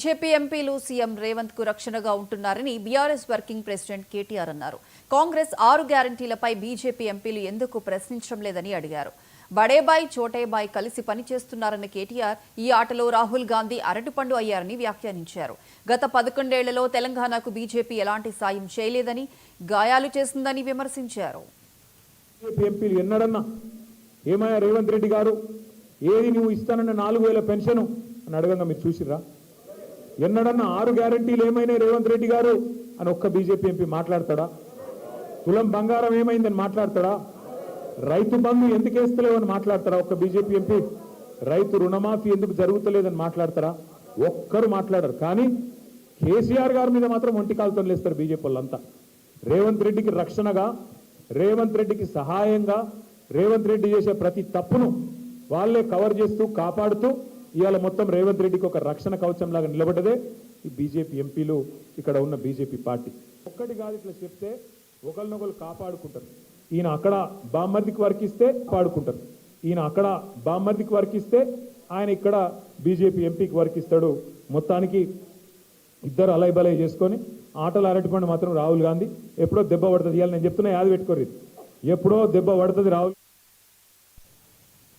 BJP ఎంపీలు CM Revanth కు రక్షణగా ఉంటున్నారని బీఆర్ఎస్ వర్కింగ్ ప్రెసిడెంట్ కేటీఆర్ అన్నారు. కాంగ్రెస్ 6 గ్యారంటీలపై బీజేపీ ఎంపీలు ఎందుకు ప్రశ్నించడం లేదని అడిగారు. బడేబాయ్ చోటేబాయ్ కలిసి పనిచేస్తున్నారన్న కేటీఆర్ ఈ ఆటలో రాహుల్ గాంధీ అరటిపండు అయ్యారని వ్యాఖ్యానించారు. గత 11 ఏళ్లలో తెలంగాణకు బీజేపీ ఎలాంటి సాయం చేయలేదని, గాయాలు చేసిందని విమర్శించారు. ఎంపీలు ఎన్నడన్నా ఏమయ్యా రేవంత్ రెడ్డి గారు ఏది నువ్వు ఇస్తానన్న 4000 పెన్షన్ అని అడగంగా మీరు చూసిర్రా? ఎన్నడన్నా 6 గ్యారంటీలు ఏమైనా రేవంత్ రెడ్డి గారు అని ఒక్క బీజేపీ ఎంపీ మాట్లాడతాడా? తులం బంగారం ఏమైందని మాట్లాడతాడా? రైతు బంధు ఎందుకు వేస్తలేవు అని మాట్లాడతారా ఒక్క బీజేపీ ఎంపీ? రైతు రుణమాఫీ ఎందుకు జరుగుతలేదని మాట్లాడతారా? ఒక్కరు మాట్లాడరు. కానీ కేసీఆర్ గారి మీద మాత్రం ఒంటికాలతో లేస్తారు బీజేపీ వాళ్ళంతా. రేవంత్ రెడ్డికి రక్షణగా, రేవంత్ రెడ్డికి సహాయంగా, రేవంత్ రెడ్డి చేసే ప్రతి తప్పును వాళ్ళే కవర్ చేస్తూ కాపాడుతూ ఇవాళ మొత్తం రేవంత్ రెడ్డికి ఒక రక్షణ కవచం లాగా నిలబడ్డదే ఈ బీజేపీ ఎంపీలు, ఇక్కడ ఉన్న బీజేపీ పార్టీ. ఒక్కటి కాదు, ఇట్లా చెప్తే ఒకరినొకరు కాపాడుకుంటారు. ఈయన అక్కడ బామ్మర్దికి వర్కిస్తే పాడుకుంటారు, ఈయన అక్కడ బామ్మర్దికి వర్కిస్తే ఆయన ఇక్కడ బీజేపీ ఎంపీకి వర్కిస్తాడు. మొత్తానికి ఇద్దరు అలైబలై చేసుకొని ఆటలు అరటిపండు మాత్రం రాహుల్ గాంధీ ఎప్పుడో దెబ్బ పడుతుంది. ఇవాళ నేను చెప్తున్నా, యాద పెట్టుకోరు, ఎప్పుడో దెబ్బ పడుతుంది రాహుల్.